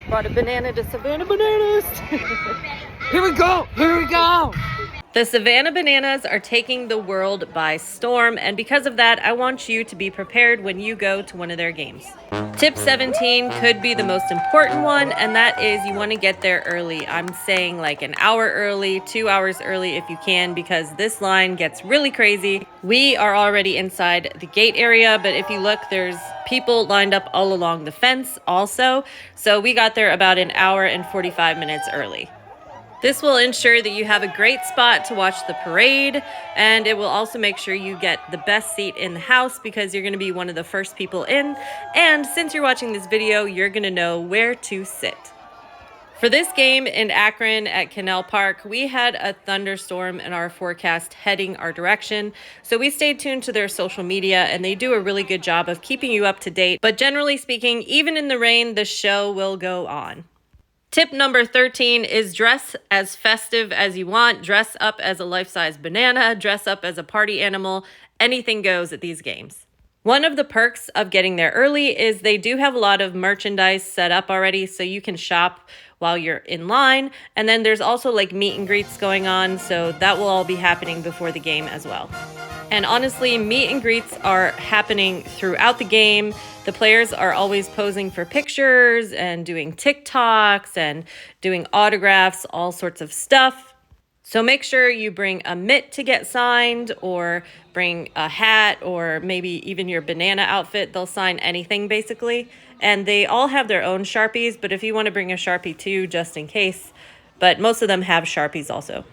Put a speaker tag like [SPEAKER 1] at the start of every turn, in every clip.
[SPEAKER 1] Brought a banana to Savannah Bananas. Here we go. Here we go. The Savannah Bananas are taking the world by storm, and because of that, I want you to be prepared when you go to one of their games. Tip 17 could be the most important one, and that is you want to get there early. I'm saying like an hour early, 2 hours early if you can, because this line gets really crazy. We are already inside the gate area, but if you look, there's people lined up all along the fence also. So we got there about an hour and 45 minutes early. This will ensure that you have a great spot to watch the parade, and it will also make sure you get the best seat in the house because you're going to be one of the first people in, and since you're watching this video, you're going to know where to sit. For this game in Akron at Canal Park, we had a thunderstorm in our forecast heading our direction, so we stayed tuned to their social media, and they do a really good job of keeping you up to date, but generally speaking, even in the rain, the show will go on. Tip number 13 is dress as festive as you want. Dress up as a life-size banana, dress up as a party animal. Anything goes at these games. One of the perks of getting there early is they do have a lot of merchandise set up already, so you can shop while you're in line. And then there's also like meet and greets going on, so that will all be happening before the game as well. And honestly, meet and greets are happening throughout the game. The players are always posing for pictures and doing TikToks and doing autographs, all sorts of stuff. So make sure you bring a mitt to get signed, or bring a hat, or maybe even your banana outfit. They'll sign anything basically. And they all have their own Sharpies, but if you want to bring a Sharpie too, just in case. But most of them have Sharpies also.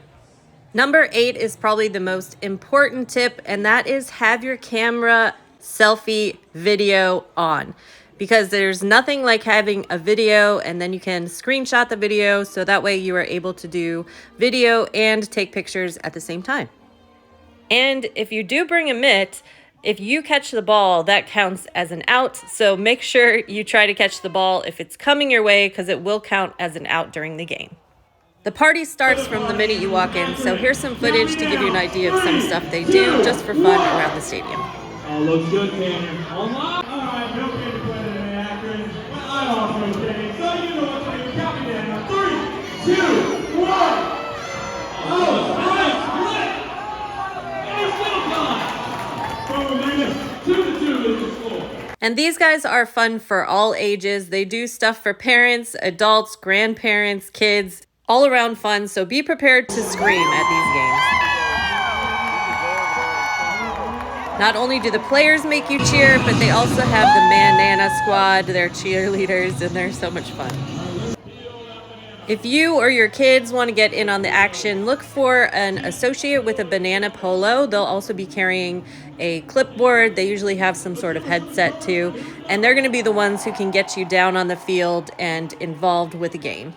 [SPEAKER 1] Number 8 is probably the most important tip, and that is have your camera selfie video on, because there's nothing like having a video and then you can screenshot the video, so that way you are able to do video and take pictures at the same time. And if you do bring a mitt, if you catch the ball, that counts as an out, so make sure you try to catch the ball if it's coming your way, because it will count as an out during the game. The party starts from the minute you walk in, so here's some footage to give you an idea of some stuff they do just for fun around the stadium.
[SPEAKER 2] Looks good, Canyon. All right, no kid playing in Akron. Well, I also rotating, so you know what's going to count me down. 3, 2, 1. Oh, nice, right. There's still time. From 2 to 2 is the score.
[SPEAKER 1] And these guys are fun for all ages. They do stuff for parents, adults, grandparents, kids, all around fun, so be prepared to scream at these games. Not only do the players make you cheer, but they also have the Banana Squad, their cheerleaders, and they're so much fun. If you or your kids want to get in on the action, look for an associate with a banana polo. They'll also be carrying a clipboard. They usually have some sort of headset too, and they're going to be the ones who can get you down on the field and involved with the game.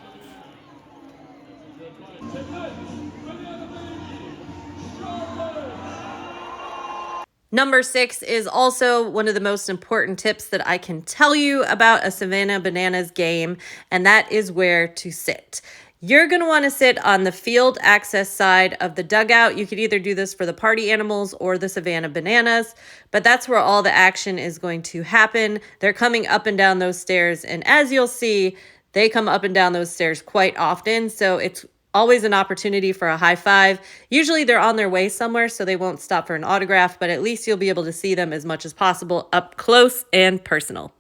[SPEAKER 1] Number 6 is also one of the most important tips that I can tell you about a Savannah Bananas game, and that is where to sit. You're going to want to sit on the field access side of the dugout. You could either do this for the party animals or the Savannah Bananas, but that's where all the action is going to happen. They're coming up and down those stairs, and as you'll see, they come up and down those stairs quite often, so it's always an opportunity for a high five. Usually they're on their way somewhere, so they won't stop for an autograph, but at least you'll be able to see them as much as possible up close and personal.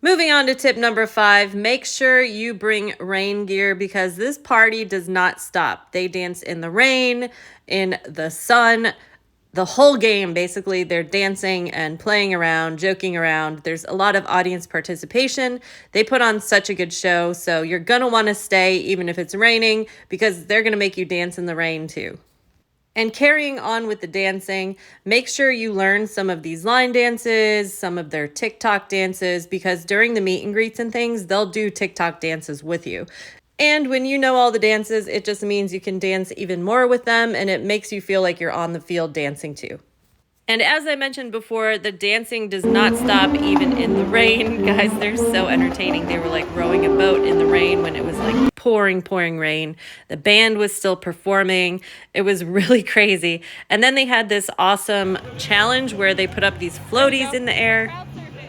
[SPEAKER 1] Moving on to tip number 5, make sure you bring rain gear, because this party does not stop. They dance in the rain, in the sun, the whole game. Basically, they're dancing and playing around, joking around. There's a lot of audience participation. They put on such a good show, so you're gonna want to stay even if it's raining, because they're gonna make you dance in the rain too. And carrying on with the dancing, make sure you learn some of these line dances, some of their TikTok dances, because during the meet and greets and things, they'll do TikTok dances with you. And when you know all the dances, it just means you can dance even more with them, and it makes you feel like you're on the field dancing too. And as I mentioned before, the dancing does not stop even in the rain. Guys, they're so entertaining. They were like rowing a boat in the rain when it was like pouring rain. The band was still performing. It was really crazy. And then they had this awesome challenge where they put up these floaties in the air.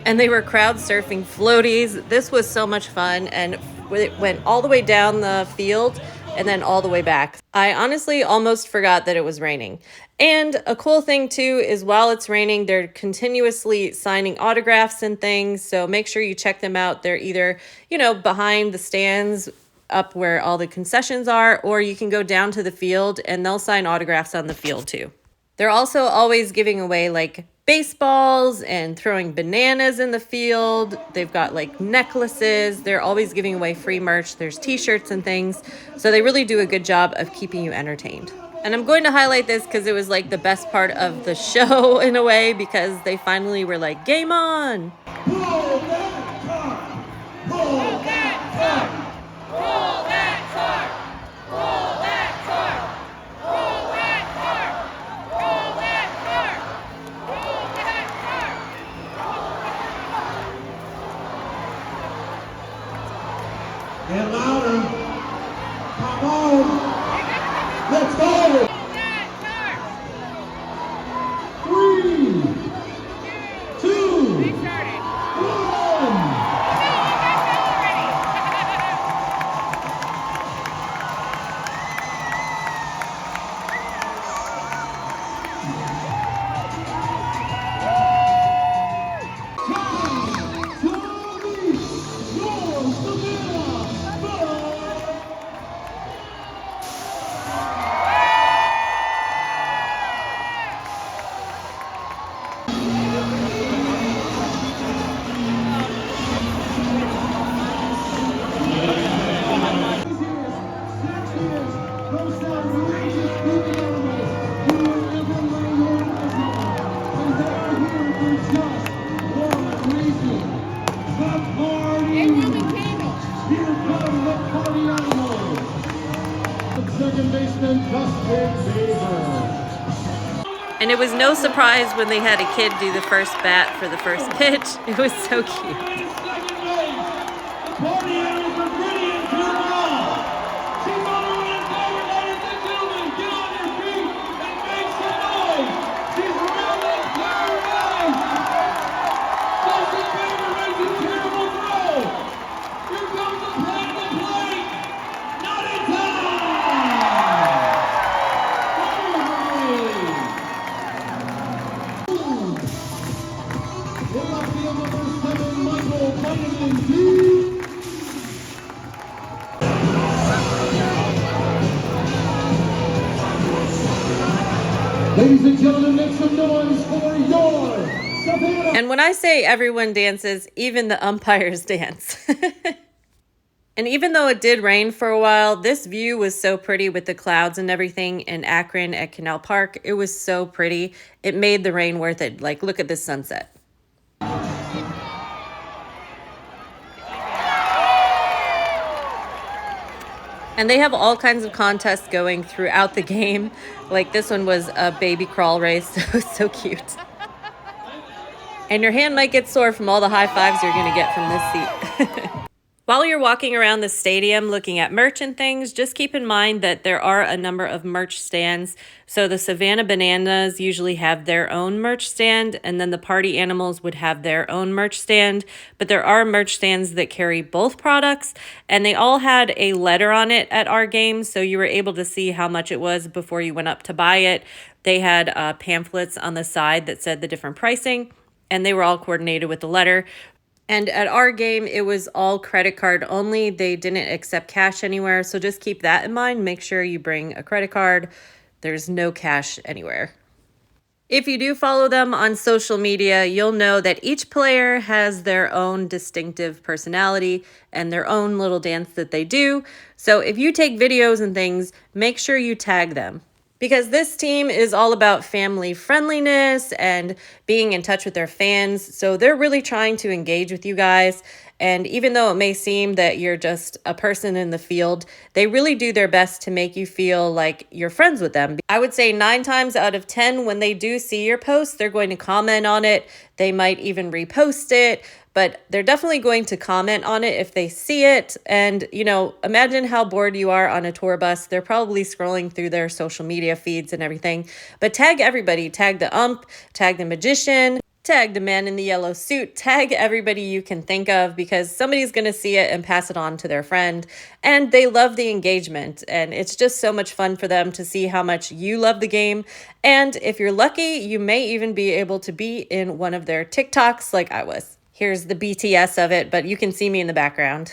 [SPEAKER 1] And they were crowd surfing floaties. This was so much fun, and it went all the way down the field and then all the way back. I honestly almost forgot that it was raining. And a cool thing too is while it's raining, they're continuously signing autographs and things. So make sure you check them out. They're either, behind the stands up where all the concessions are, or you can go down to the field and they'll sign autographs on the field too. They're also always giving away like baseballs and throwing bananas in the field. They've got like necklaces. They're always giving away free merch. There's t-shirts and things. So they really do a good job of keeping you entertained. And I'm going to highlight this because it was like the best part of the show in a way, because they finally were like, game on.
[SPEAKER 2] Pull that cart! Pull that cart! Pull that cart! Pull that cart! Pull that cart! Pull that cart! Pull that cart! Get louder! Come on! Let's go! Pull that cart! 3, 2, 1!
[SPEAKER 1] And it was no surprise when they had a kid do the first bat for the first pitch. It was so cute.
[SPEAKER 2] Ladies and gentlemen, make some noise for your Savannah.
[SPEAKER 1] And when I say everyone dances, even the umpires dance. And even though it did rain for a while, this view was so pretty with the clouds and everything in Akron at Canal Park. It was so pretty. It made the rain worth it. Like, look at this sunset. And they have all kinds of contests going throughout the game. Like this one was a baby crawl race. It was so cute. And your hand might get sore from all the high fives you're going to get from this seat. While you're walking around the stadium looking at merch and things, just keep in mind that there are a number of merch stands. So the Savannah Bananas usually have their own merch stand, and then the Party Animals would have their own merch stand. But there are merch stands that carry both products, and they all had a letter on it at our game, so you were able to see how much it was before you went up to buy it. They had pamphlets on the side that said the different pricing, and they were all coordinated with the letter. And at our game, it was all credit card only. They didn't accept cash anywhere. So just keep that in mind. Make sure you bring a credit card. There's no cash anywhere. If you do follow them on social media, you'll know that each player has their own distinctive personality and their own little dance that they do. So if you take videos and things, make sure you tag them. Because this team is all about family friendliness and being in touch with their fans. So they're really trying to engage with you guys. And even though it may seem that you're just a person in the field, they really do their best to make you feel like you're friends with them. I would say 9 times out of 10, when they do see your post, they're going to comment on it. They might even repost it. But they're definitely going to comment on it if they see it. And, you know, imagine how bored you are on a tour bus. They're probably scrolling through their social media feeds and everything. But tag everybody. Tag the ump, tag the magician, Tag the man in the yellow suit, tag everybody you can think of, because somebody's going to see it and pass it on to their friend. And they love the engagement, and it's just so much fun for them to see how much you love the game. And if you're lucky, you may even be able to be in one of their TikToks like I was. Here's the BTS of it, but you can see me in the background.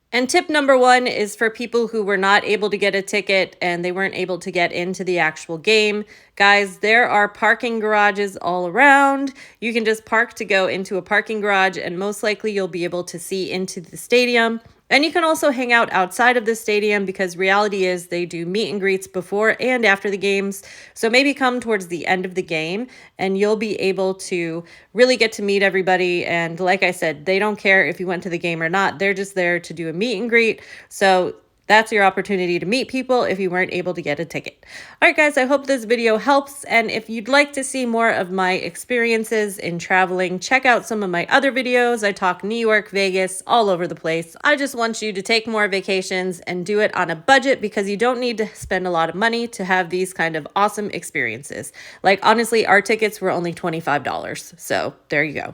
[SPEAKER 1] And tip number 1 is for people who were not able to get a ticket and they weren't able to get into the actual game. Guys, there are parking garages all around. You can just park to go into a parking garage, and most likely you'll be able to see into the stadium. And you can also hang out outside of the stadium, because reality is they do meet and greets before and after the games. So maybe come towards the end of the game and you'll be able to really get to meet everybody. And like I said, they don't care if you went to the game or not. They're just there to do a meet and greet. So that's your opportunity to meet people if you weren't able to get a ticket. All right, guys, I hope this video helps. And if you'd like to see more of my experiences in traveling, check out some of my other videos. I talk New York, Vegas, all over the place. I just want you to take more vacations and do it on a budget, because you don't need to spend a lot of money to have these kind of awesome experiences. Like, honestly, our tickets were only $25. So there you go.